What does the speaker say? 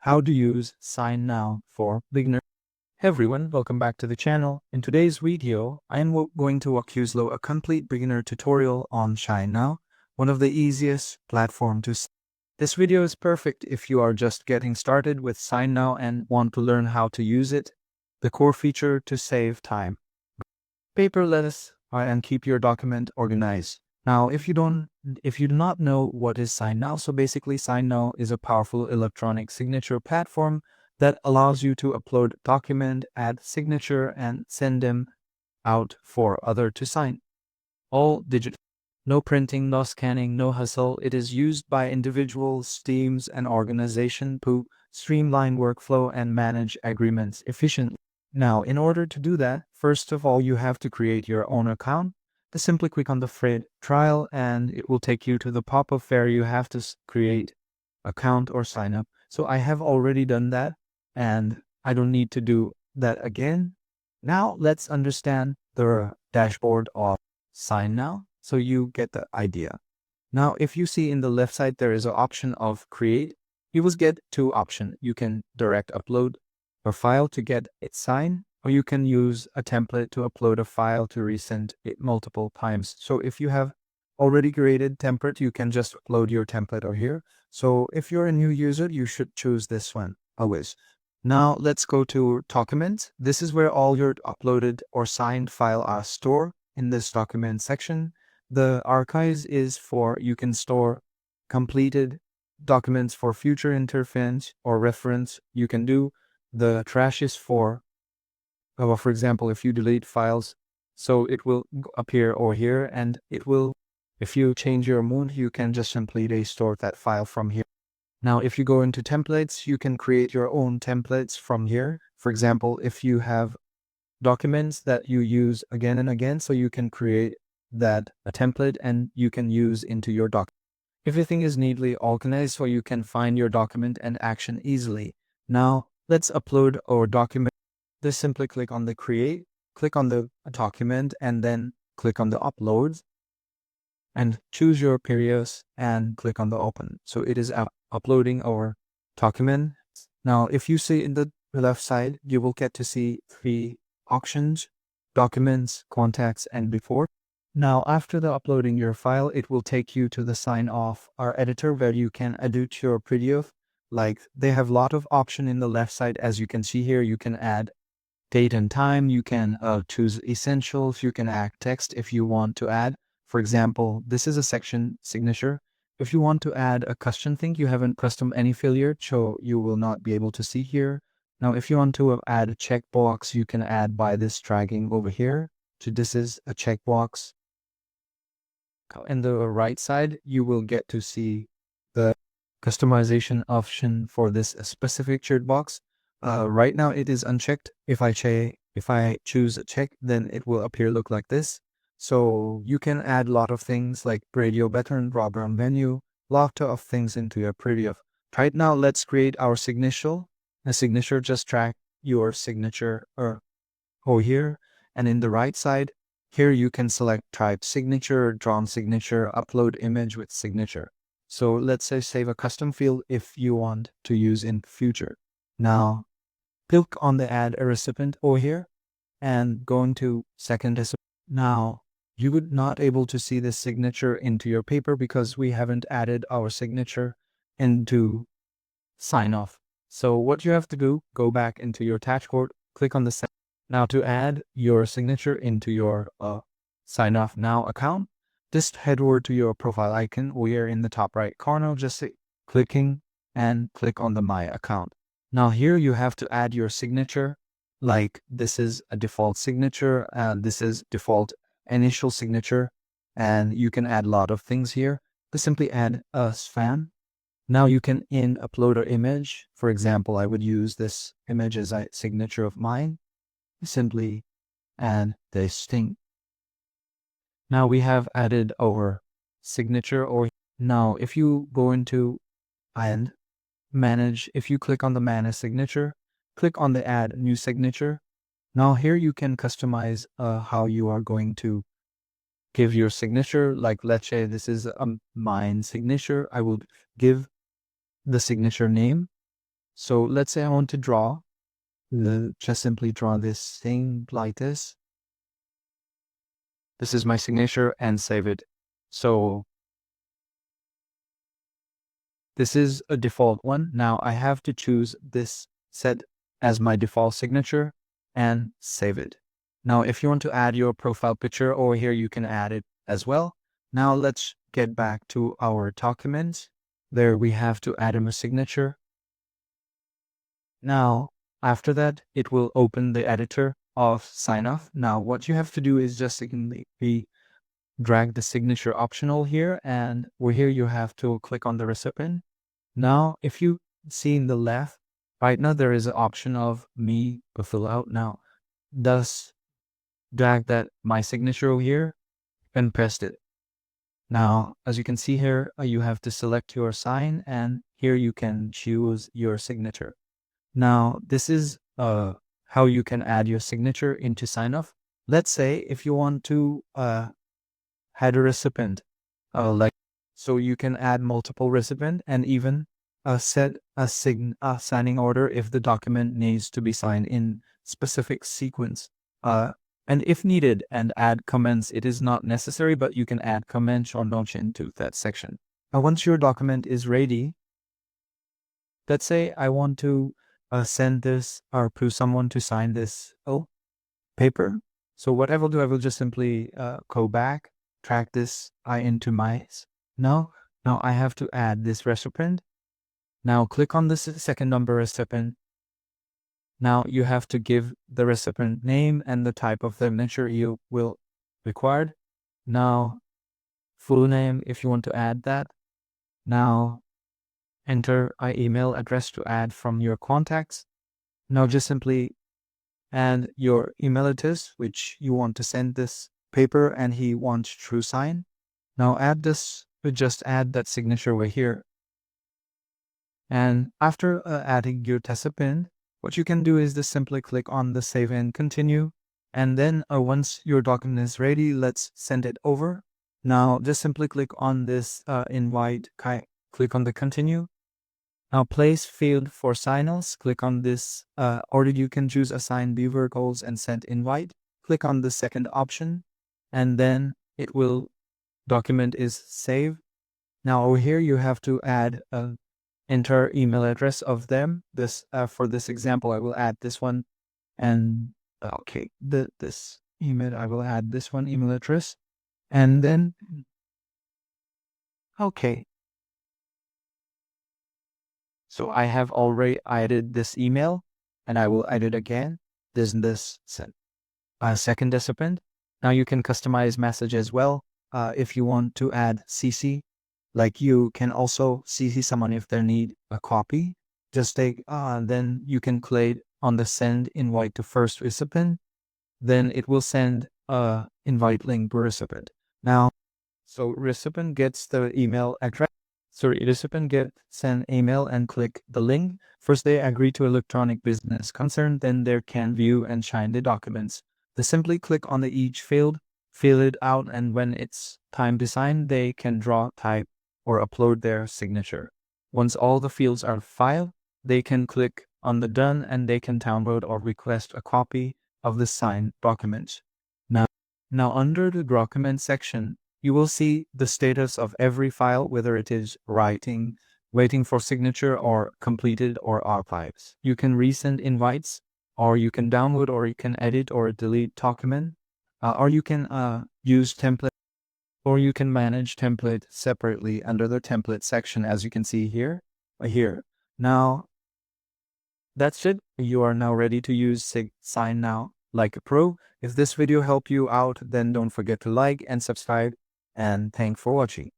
How to use SignNow for beginner. Hey everyone, welcome back to the channel. In today's video, I am going to walk you through a complete beginner tutorial on SignNow, one of the easiest platform to. This video is perfect if you are just getting started with SignNow and want to learn how to use it, the core feature to save time, paperless, and keep your document organized. Now, if you do not know what is SignNow, so basically SignNow is a powerful electronic signature platform that allows you to upload document, add signature, and send them out for other to sign. All digital. No printing, no scanning, no hustle. It is used by individuals, teams, and organizations to streamline workflow and manage agreements efficiently. Now, in order to do that, first of all, you have to create your own account. Just simply click on the free trial and it will take you to the pop-up where you have to create account or sign up. So I have already done that and I don't need to do that again. Now let's understand the dashboard of SignNow so you get the idea. Now, if you see in the left side, there is an option of create. You will get two options. You can direct upload a file to get it signed, or you can use a template to upload a file to resend it multiple times. So if you have already created template, you can just upload your template over here. So if you're a new user, you should choose this one always. Now let's go to documents. This is where all your uploaded or signed file are stored in this document section. The archives is for you can store completed documents for future interference or reference. You can do the trash is for example, if you delete files, so it will appear over here and it will, if you change your mood, you can just simply restore that file from here. Now, if you go into templates, you can create your own templates from here. For example, if you have documents that you use again and again, so you can create that a template and you can use into your document. Everything is neatly organized so you can find your document and action easily. Now, let's upload our document. Just simply click on the create, click on the document, and then click on the uploads and choose your periods and click on the open. So it is uploading our document. Now, if you see in the left side, you will get to see three options: documents, contacts, and before. Now, after the uploading your file, it will take you to the sign off our editor where you can edit your PDF. Like they have a lot of option in the left side. As you can see here, you can add date and time. You can choose essentials. You can add text if you want to add. For example, this is a section signature. If you want to add a custom thing, you haven't custom any failure, so you will not be able to see here. Now, if you want to add a checkbox, you can add by this dragging over here. So this is a checkbox. In the right side, you will get to see the customization option for this specific checkbox. Right now it is unchecked. If I choose a check, then it will look like this. So you can add a lot of things like radio button, drop-down menu, lot of things into your PDF. Right now, let's create our signature. A signature, just track your signature over here. And in the right side, here you can select type signature, drawn signature, upload image with signature. So let's say save a custom field if you want to use in future. Now, click on the add a recipient over here and go into second recipient. Now, you would not able to see this signature into your paper because we haven't added our signature into sign off. So what you have to do, go back into your dashboard, click on the now to add your signature into your sign off now account, just head over to your profile icon. We are in the top right corner, just clicking and click on the my account. Now here you have to add your signature. Like this is a default signature and this is default initial signature, and you can add a lot of things here. Just simply add a span. Now you can upload an image. For example, I would use this image as a signature of mine. Simply add this thing. Now we have added our signature. Or now if you go into and manage, if you click on the manage signature, click on the add new signature. Now here you can customize how you are going to give your signature. Like let's say this is mine signature. I will give the signature name So let's say I want to draw, just simply draw this thing like this. This is my signature and save it. So this is a default one. Now I have to choose this set as my default signature and save it. Now, if you want to add your profile picture over here, you can add it as well. Now let's get back to our document. There we have to add a signature. Now, after that, it will open the editor of sign off. Now, what you have to do is just simply drag the signature optional here, and over here you have to click on the recipient. Now, if you see in the left, right now there is an option of me to fill out. Now, thus drag that my signature over here and paste it. Now, as you can see here, you have to select your sign, and here you can choose your signature. Now, this is how you can add your signature into sign off. Let's say if you want to add a recipient, so you can add multiple recipient and even set a signing order if the document needs to be signed in specific sequence. And if needed, and add comments. It is not necessary, but you can add comments or notes into that section. Now, once your document is ready, let's say I want to send this or to someone to sign this paper. So what I will do, I will just simply go back, drag this into my now I have to add this recipient. Now click on this second number recipient. Now you have to give the recipient name and the type of signature you will require. Now full name if you want to add that. Now enter an email address to add from your contacts. Now just simply add your email address which you want to send this paper and he wants to sign. Now add this, just add that signature over here. And after adding your recipient, what you can do is just simply click on the save and continue. And then once your document is ready, let's send it over. Now just simply click on this invite, click on the continue. Now place field for signals, click on this, or you can choose assign viewer goals and send invite. Click on the second option, and then it will, document is saved. Now over here you have to add enter email address of them. This for this example, I will add this one, and okay, this email, I will add this one email address, and then okay. So I have already added this email, and I will add it again. This second recipient. Now you can customize message as well. If you want to add CC, like you can also CC someone if they need a copy. Just take, then you can click on the send invite to first recipient. Then it will send invite link to recipient. Now, so recipient gets the email address. So recipient get send email and click the link. First, they agree to electronic business concern. Then they can view and sign the documents. They simply click on the each field, fill it out, and when it's time to sign, they can draw, type, or upload their signature. Once all the fields are filed, they can click on the done and they can download or request a copy of the signed document. Now under the document section, you will see the status of every file, whether it is waiting for signature or completed or archives. You can resend invites, or you can download, or you can edit or delete document, or you can use template, or you can manage template separately under the template section, as you can see here. Now, that's it. You are now ready to use SignNow like a pro. If this video helped you out, then don't forget to like and subscribe, and thanks for watching.